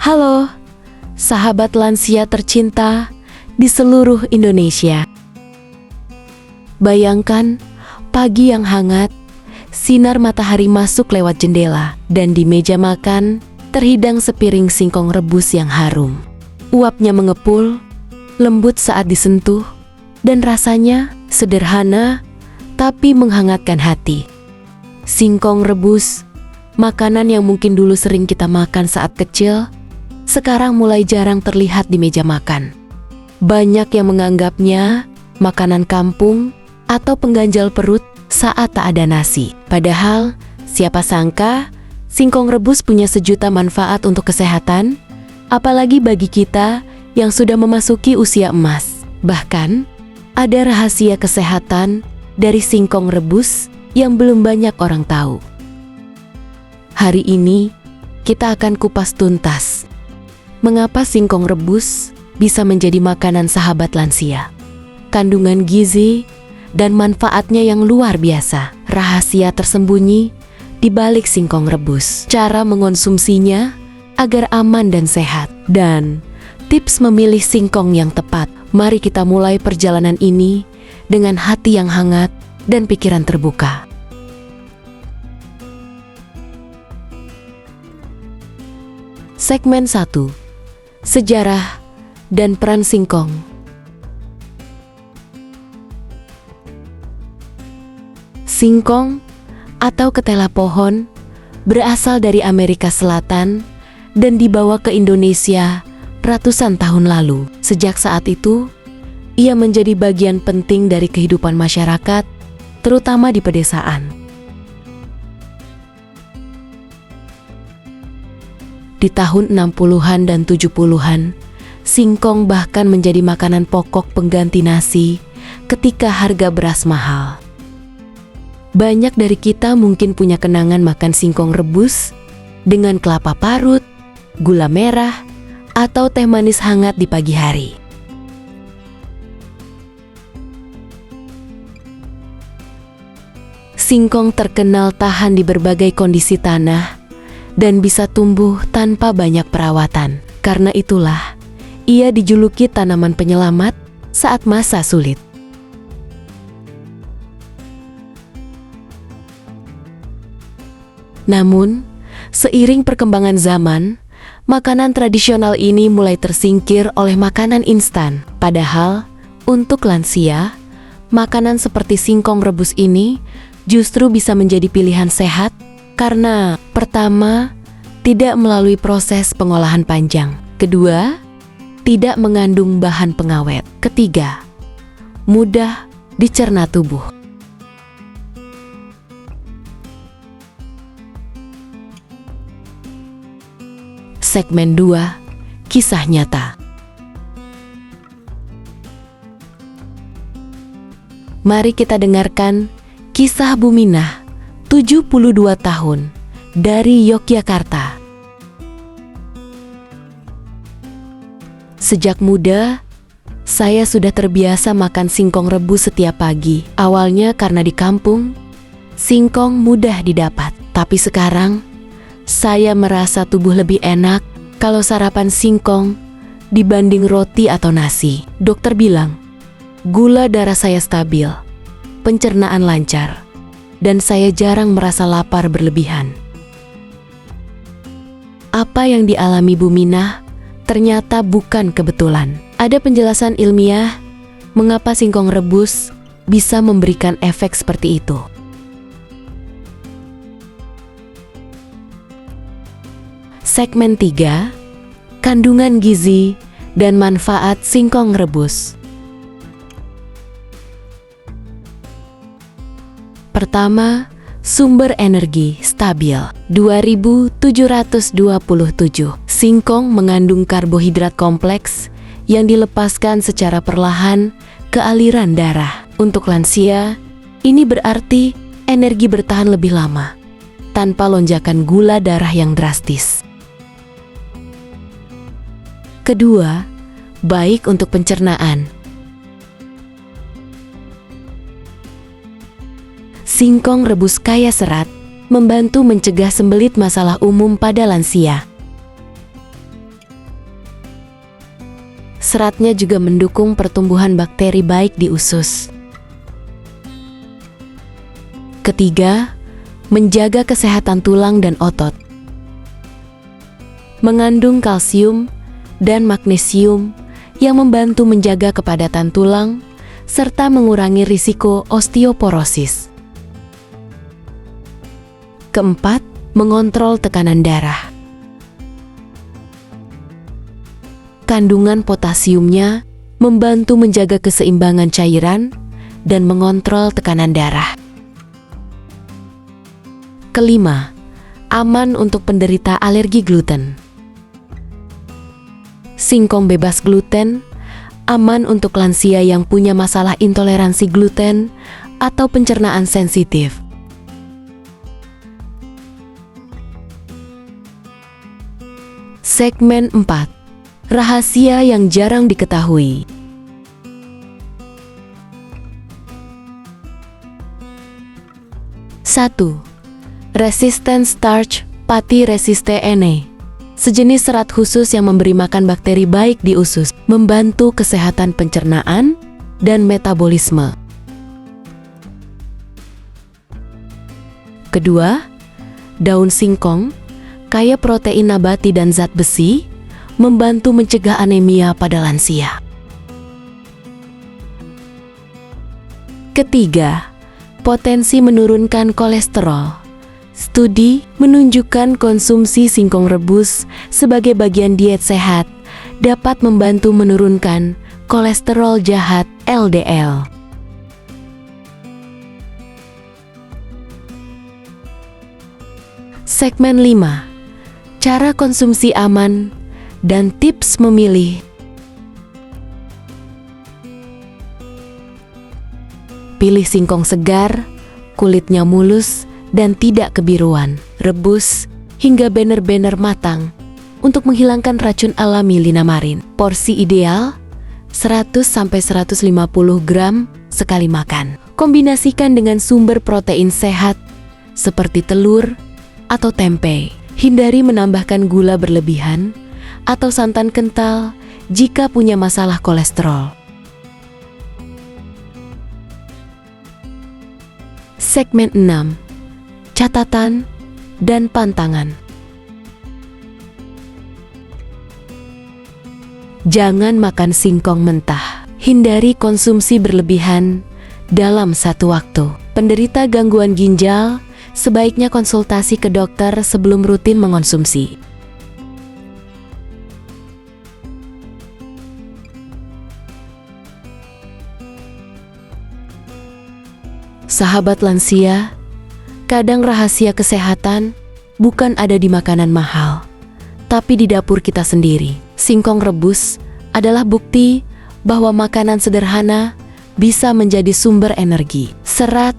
Halo, sahabat lansia tercinta di seluruh Indonesia. Bayangkan pagi yang hangat, sinar matahari masuk lewat jendela, dan di meja makan terhidang sepiring singkong rebus yang harum. Uapnya mengepul, lembut saat disentuh, dan rasanya sederhana tapi menghangatkan hati. Singkong rebus, makanan yang mungkin dulu sering kita makan saat kecil, sekarang mulai jarang terlihat di meja makan. Banyak yang menganggapnya makanan kampung atau pengganjal perut saat tak ada nasi. Padahal, siapa sangka singkong rebus punya sejuta manfaat untuk kesehatan, apalagi bagi kita yang sudah memasuki usia emas. Bahkan, ada rahasia kesehatan dari singkong rebus yang belum banyak orang tahu. Hari ini, kita akan kupas tuntas mengapa singkong rebus bisa menjadi makanan sahabat lansia. Kandungan gizi dan manfaatnya yang luar biasa. Rahasia tersembunyi di balik singkong rebus. Cara mengonsumsinya agar aman dan sehat. Dan tips memilih singkong yang tepat. Mari kita mulai perjalanan ini dengan hati yang hangat dan pikiran terbuka. Segmen 1. Sejarah dan peran singkong. Singkong atau ketela pohon berasal dari Amerika Selatan dan dibawa ke Indonesia ratusan tahun lalu. Sejak saat itu, ia menjadi bagian penting dari kehidupan masyarakat, terutama di pedesaan. Di tahun 60-an dan 70-an, singkong bahkan menjadi makanan pokok pengganti nasi ketika harga beras mahal. Banyak dari kita mungkin punya kenangan makan singkong rebus dengan kelapa parut, gula merah, atau teh manis hangat di pagi hari. Singkong terkenal tahan di berbagai kondisi tanah dan bisa tumbuh tanpa banyak perawatan. Karena itulah, ia dijuluki tanaman penyelamat saat masa sulit. Namun, seiring perkembangan zaman, makanan tradisional ini mulai tersingkir oleh makanan instan. Padahal, untuk lansia, makanan seperti singkong rebus ini justru bisa menjadi pilihan sehat karena pertama, tidak melalui proses pengolahan panjang. Kedua, tidak mengandung bahan pengawet. Ketiga, mudah dicerna tubuh. Segmen 2, kisah nyata. Mari kita dengarkan kisah Buminah, 72 tahun, dari Yogyakarta. Sejak muda, saya sudah terbiasa makan singkong rebus setiap pagi. Awalnya karena di kampung, singkong mudah didapat. Tapi sekarang, saya merasa tubuh lebih enak kalau sarapan singkong dibanding roti atau nasi. Dokter bilang, gula darah saya stabil, pencernaan lancar, dan saya jarang merasa lapar berlebihan. Apa yang dialami Buminah ternyata bukan kebetulan. Ada penjelasan ilmiah mengapa singkong rebus bisa memberikan efek seperti itu. Segmen 3, kandungan gizi dan manfaat singkong rebus. Pertama, sumber energi stabil. 2727. Singkong mengandung karbohidrat kompleks yang dilepaskan secara perlahan ke aliran darah. Untuk lansia, ini berarti energi bertahan lebih lama, tanpa lonjakan gula darah yang drastis. Kedua, baik untuk pencernaan. Singkong rebus kaya serat membantu mencegah sembelit masalah umum pada lansia. Seratnya juga mendukung pertumbuhan bakteri baik di usus. Ketiga, menjaga kesehatan tulang dan otot. Mengandung kalsium dan magnesium yang membantu menjaga kepadatan tulang serta mengurangi risiko osteoporosis. Keempat, mengontrol tekanan darah. Kandungan potasiumnya membantu menjaga keseimbangan cairan dan mengontrol tekanan darah. Kelima, aman untuk penderita alergi gluten. Singkong bebas gluten aman untuk lansia yang punya masalah intoleransi gluten atau pencernaan sensitif. Segmen 4. Rahasia yang jarang diketahui. Satu. Resistant starch pati resistene. Sejenis serat khusus yang memberi makan bakteri baik di usus, membantu kesehatan pencernaan dan metabolisme. Kedua, daun singkong, kaya protein nabati dan zat besi, membantu mencegah anemia pada lansia. Ketiga, potensi menurunkan kolesterol. Studi menunjukkan konsumsi singkong rebus sebagai bagian diet sehat dapat membantu menurunkan kolesterol jahat LDL. Segmen 5. Cara konsumsi aman dan tips memilih. Pilih singkong segar, kulitnya mulus, dan tidak kebiruan. Rebus hingga benar-benar matang untuk menghilangkan racun alami linamarin. Porsi ideal 100-150 gram sekali makan. Kombinasikan dengan sumber protein sehat seperti telur atau tempe. Hindari menambahkan gula berlebihan atau santan kental jika punya masalah kolesterol. Segmen 6. Catatan dan pantangan. Jangan makan singkong mentah. Hindari konsumsi berlebihan dalam satu waktu. Penderita gangguan ginjal sebaiknya konsultasi ke dokter sebelum rutin mengonsumsi. Sahabat lansia, kadang rahasia kesehatan bukan ada di makanan mahal, tapi di dapur kita sendiri. Singkong rebus adalah bukti bahwa makanan sederhana bisa menjadi sumber energi, serat,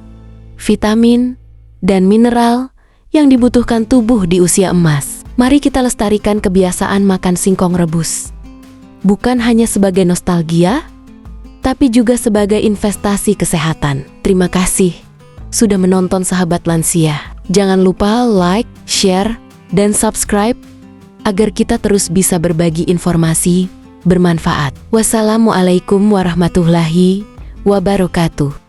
vitamin, dan mineral yang dibutuhkan tubuh di usia emas. Mari kita lestarikan kebiasaan makan singkong rebus. Bukan hanya sebagai nostalgia, tapi juga sebagai investasi kesehatan. Terima kasih sudah menonton sahabat lansia. Jangan lupa like, share, dan subscribe agar kita terus bisa berbagi informasi bermanfaat. Wassalamualaikum warahmatullahi wabarakatuh.